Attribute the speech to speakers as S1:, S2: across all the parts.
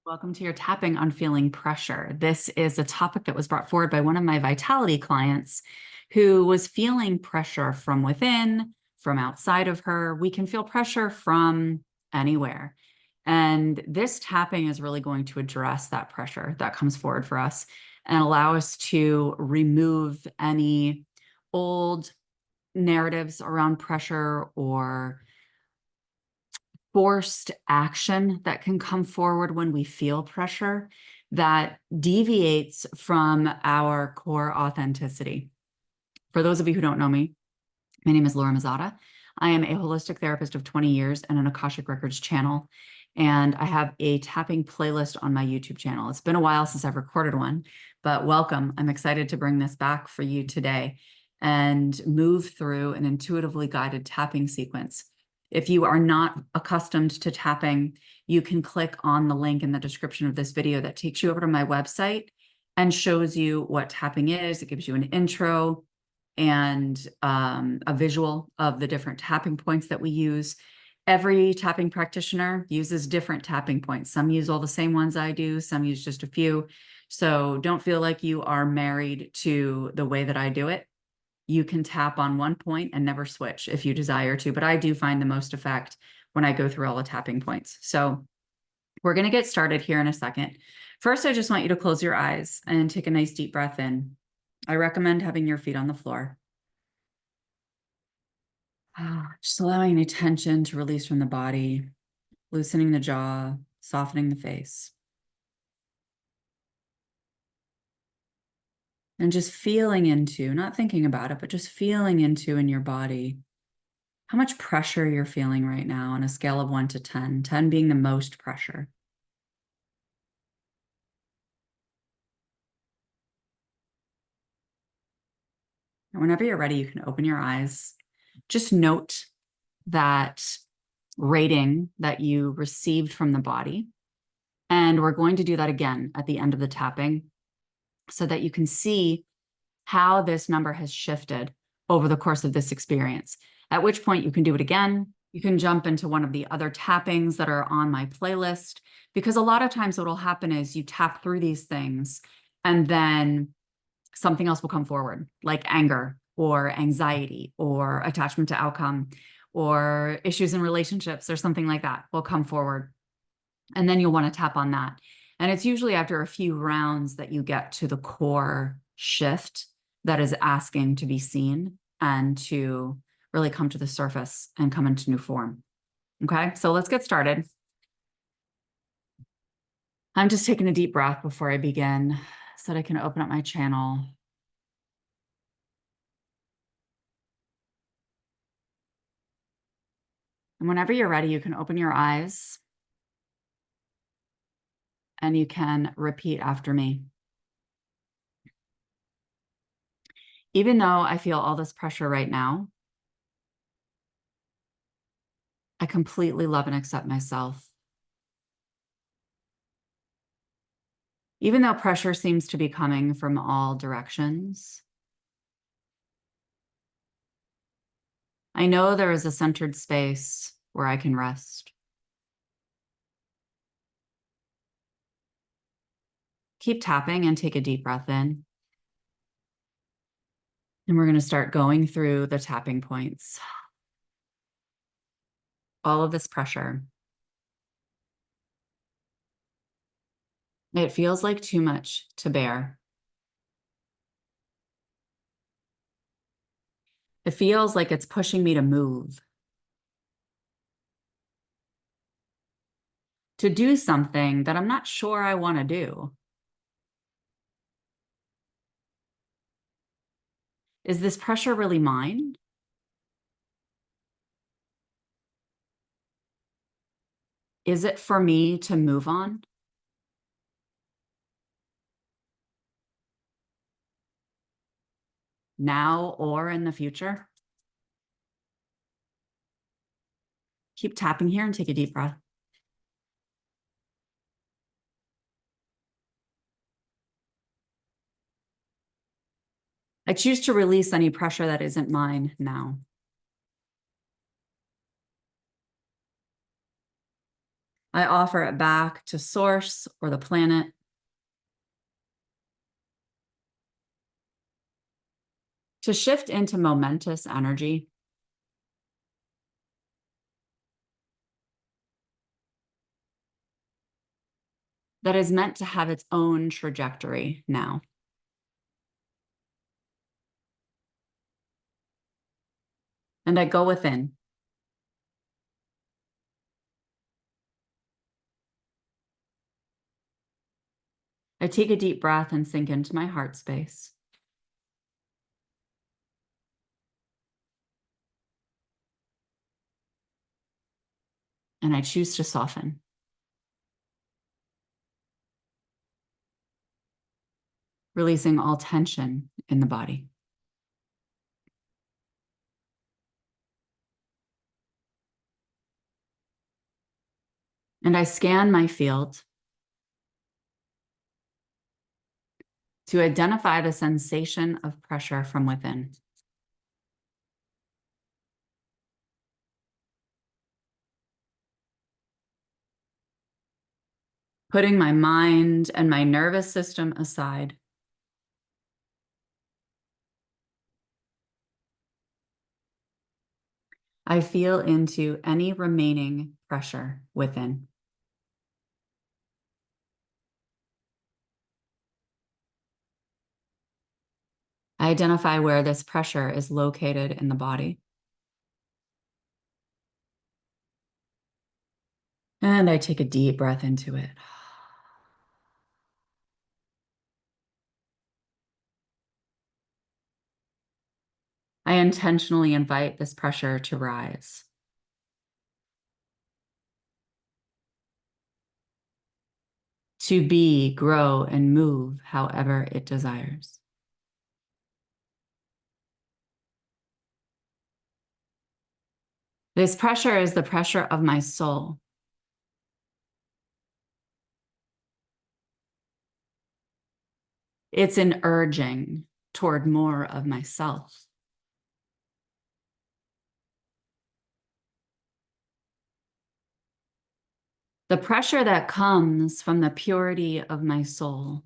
S1: Welcome to your tapping on feeling pressure. This is a topic that was brought forward by one of my vitality clients who was feeling pressure from within, from outside of her. We can feel pressure from anywhere. And this tapping is really going to address that pressure that comes forward for us and allow us to remove any old narratives around pressure or forced action that can come forward when we feel pressure that deviates from our core authenticity. For those of you who don't know me, my name is Laura Mazzata. I am a holistic therapist of 20 years and an Akashic Records channel, and I have a tapping playlist on my YouTube channel. It's been a while since I've recorded one, but welcome. I'm excited to bring this back for you today and move through an intuitively guided tapping sequence. If you are not accustomed to tapping, you can click on the link in the description of this video that takes you over to my website and shows you what tapping is. It gives you an intro and a visual of the different tapping points that we use. Every tapping practitioner uses different tapping points. Some use all the same ones I do, some use just a few. So don't feel like you are married to the way that I do it. You can tap on one point and never switch if you desire to, but I do find the most effect when I go through all the tapping points. So we're going to get started here in a second. First, I just want you to close your eyes and take a nice deep breath in. I recommend having your feet on the floor. Just allowing any tension to release from the body, loosening the jaw, softening the face. And just feeling into, not thinking about it, but just feeling into in your body how much pressure you're feeling right now on a scale of 1 to 10, 10 being the most pressure. And whenever you're ready, you can open your eyes. Just note that rating that you received from the body. And we're going to do that again at the end of the tapping so that you can see how this number has shifted over the course of this experience, at which point you can do it again. You can jump into one of the other tappings that are on my playlist, because a lot of times what will happen is you tap through these things and then something else will come forward, like anger or anxiety or attachment to outcome or issues in relationships or something like that will come forward. And then you'll want to tap on that. And it's usually after a few rounds that you get to the core shift that is asking to be seen and to really come to the surface and come into new form. Okay, so let's get started. I'm just taking a deep breath before I begin so that I can open up my channel. And whenever you're ready, you can open your eyes and you can repeat after me. Even though I feel all this pressure right now, I completely love and accept myself. Even though pressure seems to be coming from all directions, I know there is a centered space where I can rest. Keep tapping and take a deep breath in. And we're going to start going through the tapping points. All of this pressure. It feels like too much to bear. It feels like it's pushing me to move, to do something that I'm not sure I want to do. Is this pressure really mine? Is it for me to move on? Now or in the future? Keep tapping here and take a deep breath. I choose to release any pressure that isn't mine now. I offer it back to source or the planet. To shift into momentous energy. That is meant to have its own trajectory now. And I go within. I take a deep breath and sink into my heart space. And I choose to soften. Releasing all tension in the body. And I scan my field to identify the sensation of pressure from within. Putting my mind and my nervous system aside. I feel into any remaining pressure within. I identify where this pressure is located in the body. And I take a deep breath into it. I intentionally invite this pressure to rise. To be, grow, and move however it desires. This pressure is the pressure of my soul. It's an urging toward more of myself. The pressure that comes from the purity of my soul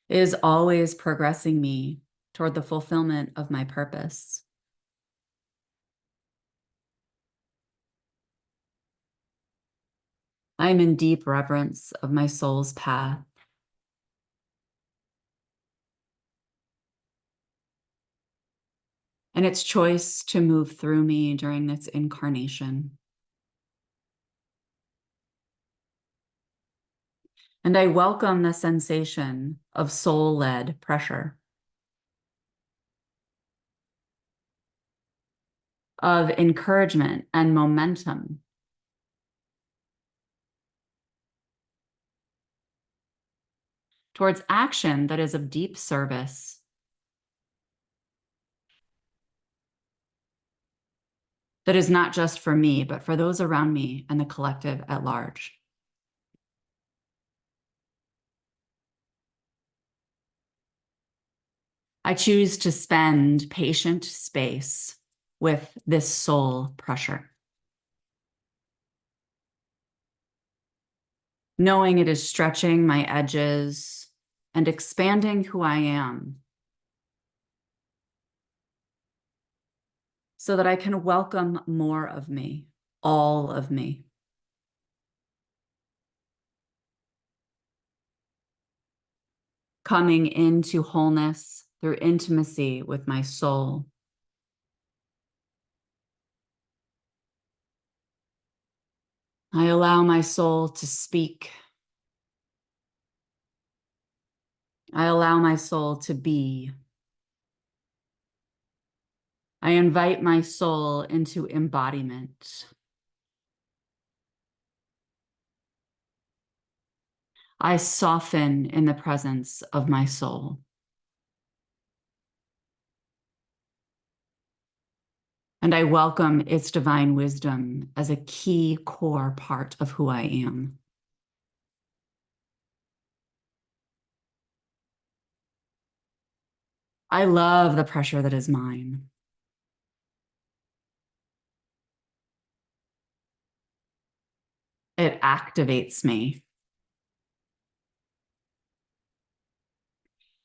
S1: is always progressing me toward the fulfillment of my purpose. I'm in deep reverence of my soul's path. And its choice to move through me during this incarnation. And I welcome the sensation of soul-led pressure, of encouragement and momentum, towards action that is of deep service, that is not just for me, but for those around me and the collective at large. I choose to spend patient space with this soul pressure, knowing it is stretching my edges and expanding who I am, so that I can welcome more of me, all of me. Coming into wholeness through intimacy with my soul. I allow my soul to speak. I allow my soul to be. I invite my soul into embodiment. I soften in the presence of my soul. And I welcome its divine wisdom as a key core part of who I am. I love the pressure that is mine. It activates me.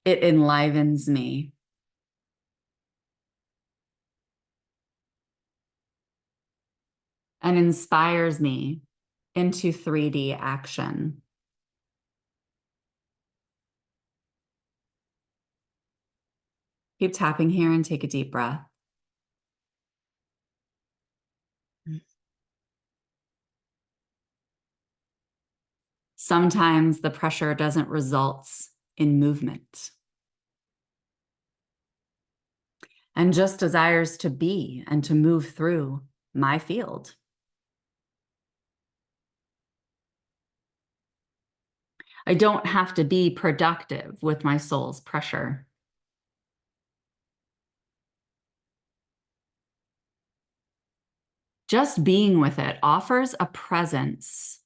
S1: It enlivens me. And inspires me into 3D action. Keep tapping here and take a deep breath. Sometimes the pressure doesn't result in movement and just desires to be and to move through my field. I don't have to be productive with my soul's pressure. Just being with it offers a presence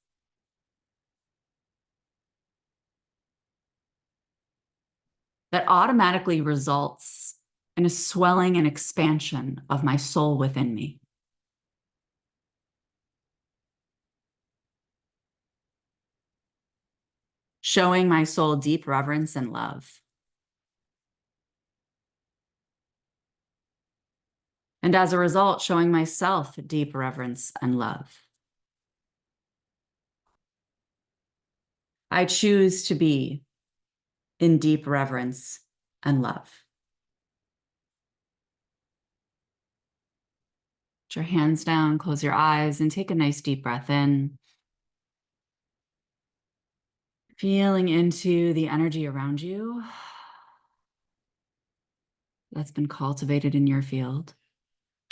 S1: that automatically results in a swelling and expansion of my soul within me. Showing my soul deep reverence and love. And as a result, showing myself deep reverence and love. I choose to be in deep reverence and love. Put your hands down, close your eyes, and take a nice deep breath in. Feeling into the energy around you that's been cultivated in your field,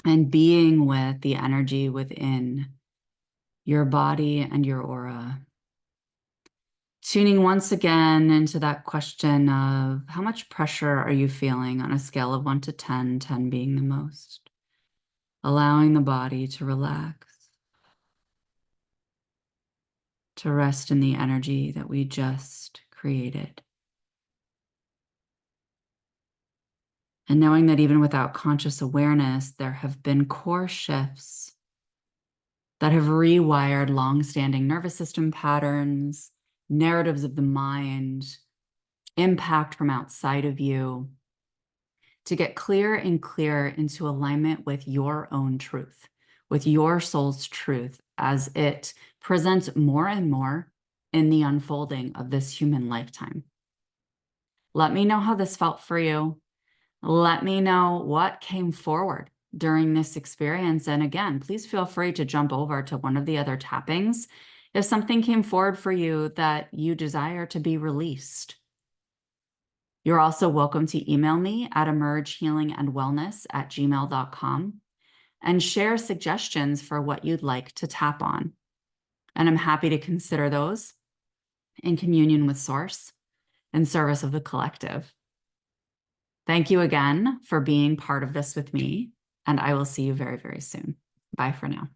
S1: and being with the energy within your body and your aura. Tuning once again into that question of how much pressure are you feeling on a scale of 1 to 10, 10 being the most. Allowing the body to relax, to rest in the energy that we just created. And knowing that even without conscious awareness, there have been core shifts that have rewired long-standing nervous system patterns, narratives of the mind, impact from outside of you, to get clearer and clearer into alignment with your own truth, with your soul's truth, as it presents more and more in the unfolding of this human lifetime. Let me know how this felt for you. Let me know what came forward during this experience. And again, please feel free to jump over to one of the other tappings if something came forward for you that you desire to be released. You're also welcome to email me at emergehealingandwellness@gmail.com and share suggestions for what you'd like to tap on. And I'm happy to consider those in communion with Source in service of the collective. Thank you again for being part of this with me, and I will see you very, very soon. Bye for now.